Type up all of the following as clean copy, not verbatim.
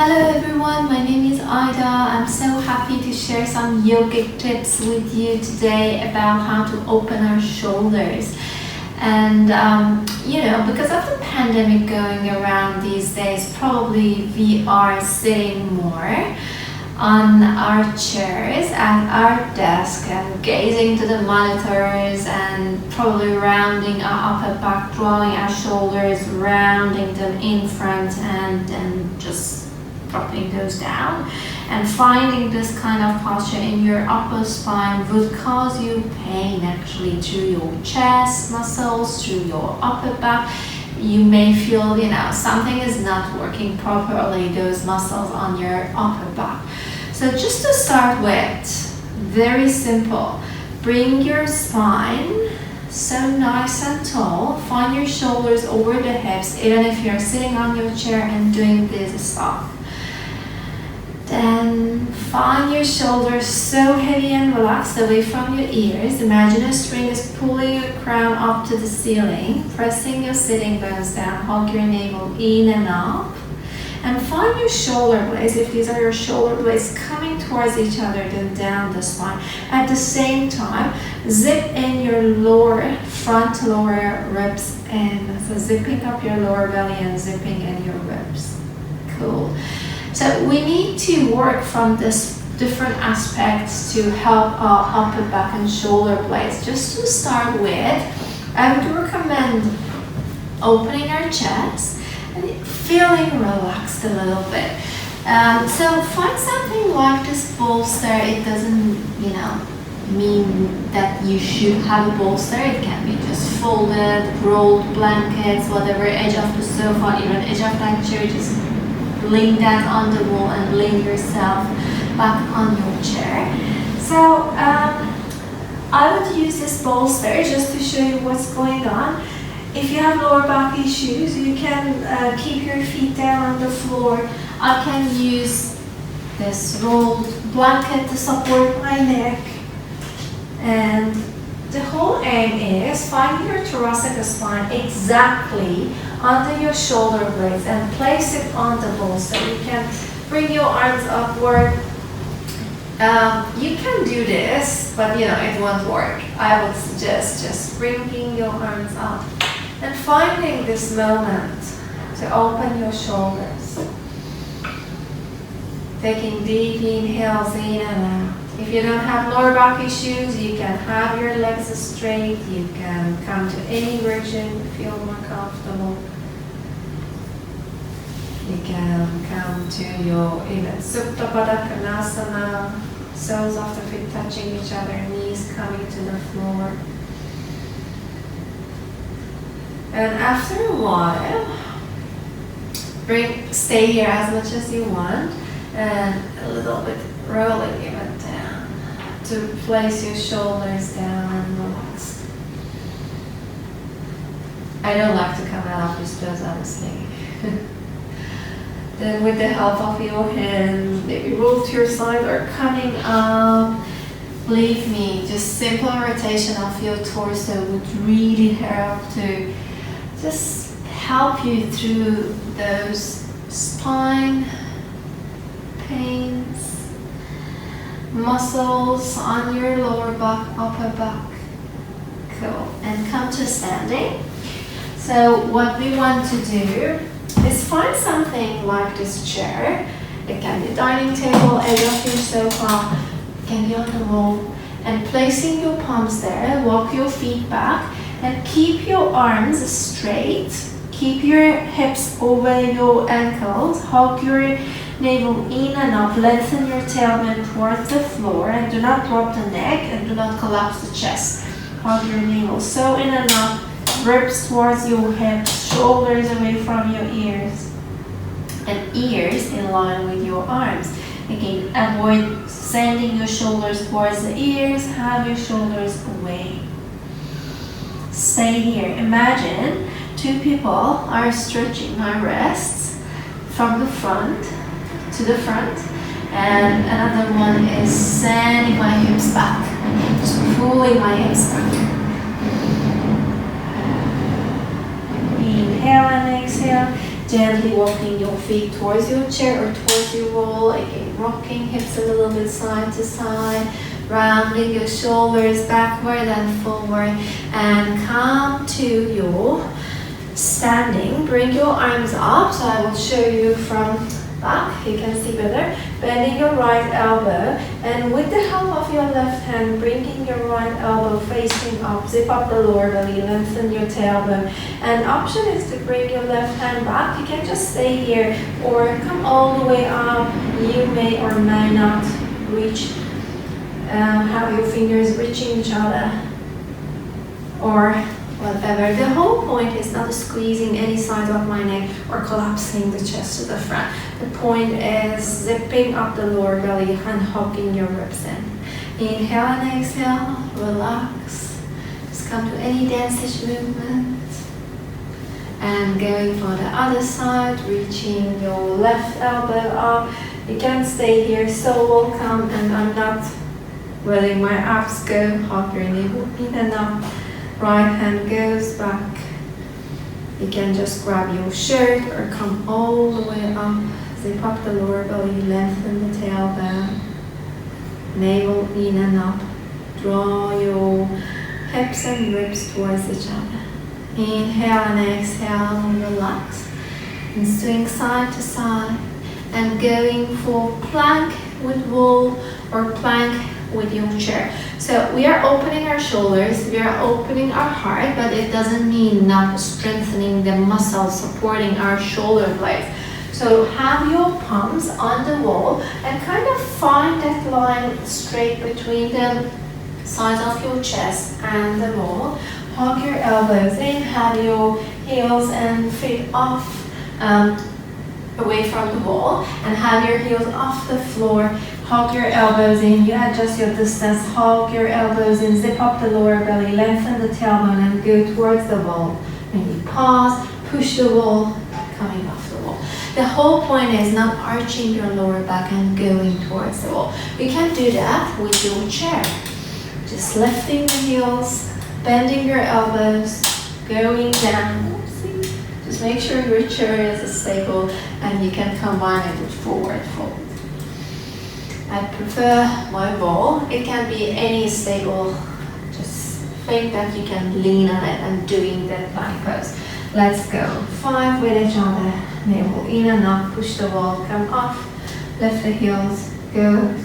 Hello everyone, my name is Ida. I'm so happy to share some yogic tips with you today about how to open our shoulders. And because of the pandemic going around these days, probably we are sitting more on our chairs at our desk and gazing to the monitors and probably rounding our upper back, drawing our shoulders, rounding them in front and then just dropping those down. And finding this kind of posture in your upper spine would cause you pain actually through your chest muscles, through your upper back. You may feel, something is not working properly, those muscles on your upper back. So just to start with, very simple. Bring your spine so nice and tall. Find your shoulders over the hips, even if you're sitting on your chair and doing this stuff. Then find your shoulders so heavy and relaxed away from your ears. Imagine a string is pulling your crown up to the ceiling, pressing your sitting bones down. Hug your navel in and up. And find your shoulder blades, if these are your shoulder blades, coming towards each other, then down the spine. At the same time, zip in your front lower ribs in. So zipping up your lower belly and zipping in your ribs. Cool. So we need to work from this different aspects to help our upper back and shoulder blades. Just to start with, I would recommend opening our chest and feeling relaxed a little bit. So find something like this bolster. It doesn't, mean that you should have a bolster. It can be just folded, rolled blankets, whatever, edge of the sofa, even edge of that chair. Just lean down on the wall and lean yourself back on your chair. So I would use this bolster just to show you what's going on. If you have lower back issues, you can keep your feet down on the floor. I can use this rolled blanket to support my neck. And the whole aim is find your thoracic spine exactly under your shoulder blades and place it on the bolster. You can bring your arms upward. You can do this, but it won't work. I would suggest just bringing your arms up and finding this moment to open your shoulders. Taking deep inhales in and out. If you don't have lower back issues, you can have your legs straight. You can come to any version you feel more comfortable. You can come to your even Supta Baddha Konasana, soles of the feet touching each other, knees coming to the floor. And after a while, stay here as much as you want, and a little bit rolling even down to place your shoulders down and relax. I don't like to come out of this pose, honestly. Then with the help of your hands, maybe roll to your side or coming up. Believe me, just simple rotation of your torso would really help to just help you through those spine pains, muscles on your lower back, upper back. Cool. And come to standing. So what we want to do is find something like this chair. It can be a dining table, edge of your sofa, it can be on the wall. And placing your palms there, walk your feet back and keep your arms straight. Keep your hips over your ankles. Hug your navel in and up. Lengthen your tailbone towards the floor and do not drop the neck and do not collapse the chest. Hug your navel so in and up. Ribs towards your hips, shoulders away from your ears, and ears in line with your arms. Again, avoid sending your shoulders towards the ears, have your shoulders away. Stay here. Imagine two people are stretching my wrists from the front to the front, and another one is sending my hips back, just pulling my hips back. Inhale and exhale. Gently walking your feet towards your chair or towards your wall. Again, rocking hips a little bit side to side. Rounding your shoulders backward and forward. And come to your standing. Bring your arms up. So I will show you from back. You can see better. Bending your right elbow. And with the help of your left hand, bringing your right elbow facing up. Zip up the lower belly. Lengthen your tailbone. And option is to bring your left hand back. You can just stay here or come all the way up. You may or may not reach, have your fingers reaching each other or whatever. The whole point is not squeezing any side of my neck or collapsing the chest to the front. The point is zipping up the lower belly and hugging your ribs in. Inhale and exhale, relax. Just come to any dance-ish movement. And going for the other side, reaching your left elbow up. You can stay here, so welcome, and I'm not letting my abs go. Hug your navel in and up. Right hand goes back. You can just grab your shirt or come all the way up. Zip up the lower belly, lengthen the tailbone. Navel in and up. Draw your hips and ribs towards each other. Inhale and exhale and relax. And swing side to side. And going for plank with wall or plank with your chair. So we are opening our shoulders, we are opening our heart, but it doesn't mean not strengthening the muscles supporting our shoulder blades. So have your palms on the wall and kind of find that line straight between the sides of your chest and the wall. Hug your elbows in, have your heels and feet off, away from the wall, and have your heels off the floor. Hug your elbows in, you adjust your distance, hug your elbows in, zip up the lower belly, lengthen the tailbone and go towards the wall. Maybe pause, push the wall, coming off the wall. The whole point is not arching your lower back and going towards the wall. You can do that with your chair. Just lifting the heels, bending your elbows, going down. Just make sure your chair is stable and you can combine it with forward fold. I prefer my ball. It can be any stable. Just think that you can lean on it and doing that plank pose. Let's go. 5 with each other. Navel in and up. Push the wall. Come off. Lift the heels. Go.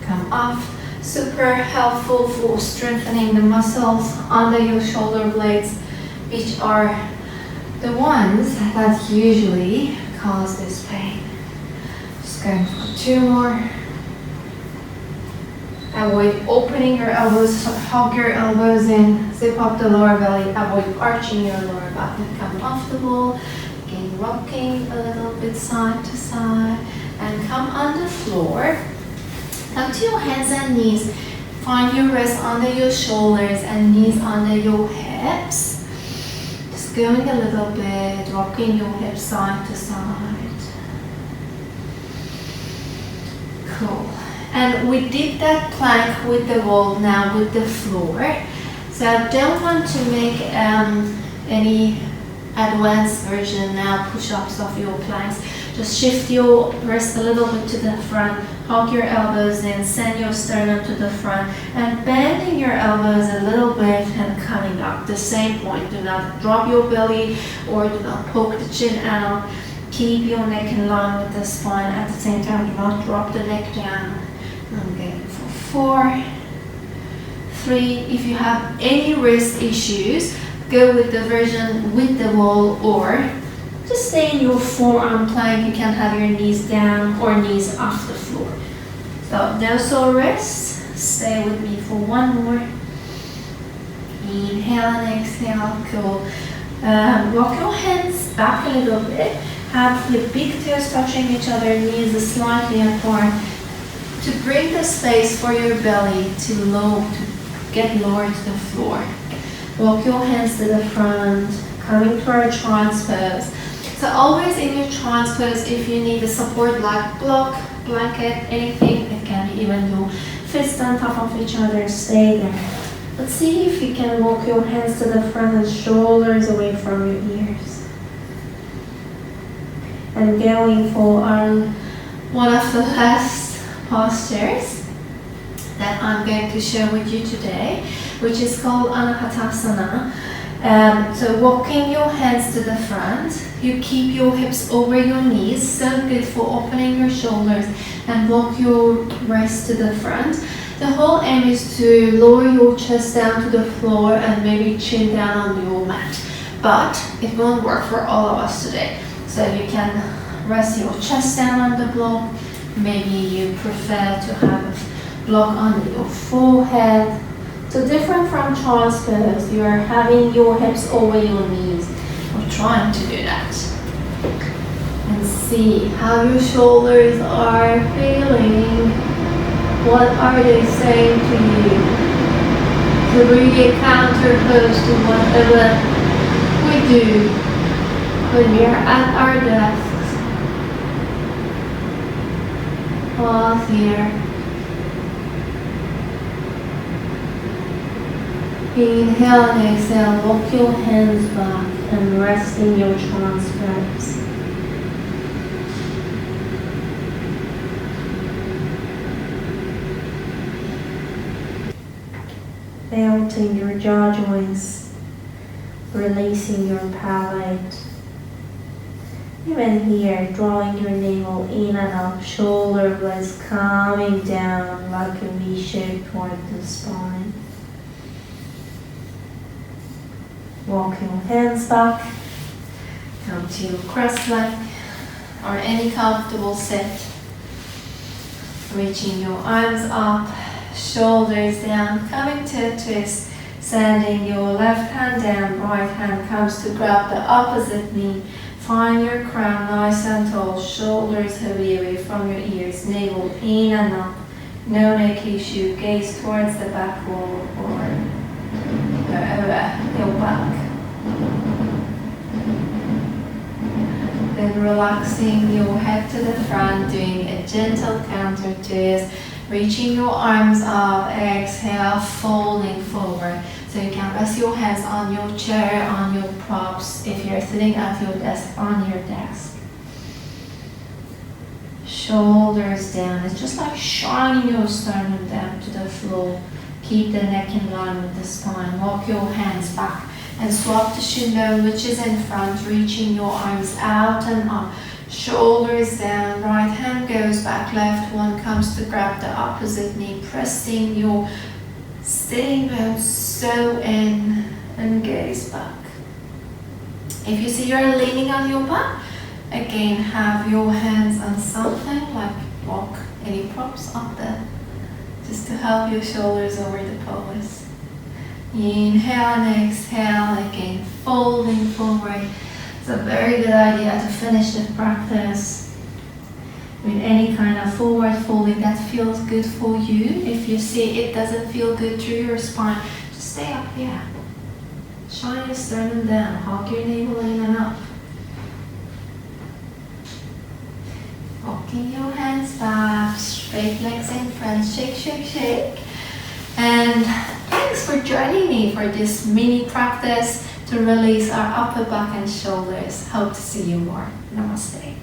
Come off. Super helpful for strengthening the muscles under your shoulder blades, which are the ones that usually cause this pain. Just going for 2 more. Avoid opening your elbows, so hug your elbows in, zip up the lower belly, avoid arching your lower back and come off the wall. Again, rocking a little bit side to side and come on the floor. Come to your hands and knees. Find your wrists under your shoulders and knees under your hips. Just going a little bit, rocking your hips side to side. Cool. And we did that plank with the wall, now with the floor. So I don't want to make any advanced version now, push-ups of your planks. Just shift your wrist a little bit to the front, hug your elbows in, send your sternum to the front, and bending your elbows a little bit and coming up. The same point, do not drop your belly or do not poke the chin out. Keep your neck in line with the spine. At the same time, do not drop the neck down. I'm going for 4, 3. If you have any wrist issues, go with the version with the wall or just stay in your forearm plank. You can have your knees down or knees off the floor. So no sore wrists. Stay with me for 1 more. Inhale and exhale. Cool. Walk your hands back a little bit. Have the big toes touching each other, knees slightly apart. To bring the space for your belly to get lower to the floor. Walk your hands to the front, coming to our child's pose. So always in your child's pose, if you need a support like block, blanket, anything, it can be even your fists on top of each other, stay there. Let's see if you can walk your hands to the front and shoulders away from your ears. And going for one of the last postures that I'm going to share with you today, which is called Anahatasana. So walking your hands to the front, you keep your hips over your knees, so good for opening your shoulders, and walk your wrists to the front. The whole aim is to lower your chest down to the floor and maybe chin down on your mat. But it won't work for all of us today. So you can rest your chest down on the block. Maybe you prefer to have a block under your forehead. So different from child's pose, you are having your hips over your knees, or trying to do that. And see how your shoulders are feeling. What are they saying to you? So really a counter pose to whatever we do when we are at our desks. Pause here. Inhale and exhale, walk your hands back and rest in your transverse. Melting your jaw joints, releasing your palate. Even here, drawing your navel in and up, shoulder blades coming down like a V shape toward the spine. Walk your hands back, come to your cross leg or any comfortable sit. Reaching your arms up, shoulders down, coming to a twist, sending your left hand down, right hand comes to grab the opposite knee. Find your crown nice and tall, shoulders heavy away from your ears, navel in and up, no neck issue, gaze towards the back wall or your back. Then relaxing your head to the front, doing a gentle counter twist, reaching your arms up, exhale, folding forward. So you can rest your hands on your chair, on your props, if you're sitting at your desk, on your desk. Shoulders down, it's just like shining your sternum down to the floor. Keep the neck in line with the spine. Walk your hands back and swap the shin bone, which is in front, reaching your arms out and up. Shoulders down, right hand goes back, left one comes to grab the opposite knee, pressing your sitting bones so in and gaze back. If you see you're leaning on your back, again have your hands on something like block, any props up there, just to help your shoulders over the pelvis. Inhale and exhale, again folding forward. It's a very good idea to finish the practice with any kind of forward folding that feels good for you. If you see it doesn't feel good through your spine, just stay up here. Shine your sternum down, hug your navel in and up. Walking your hands back, straight legs in front, shake, shake, shake. And thanks for joining me for this mini practice to release our upper back and shoulders. Hope to see you more. Namaste.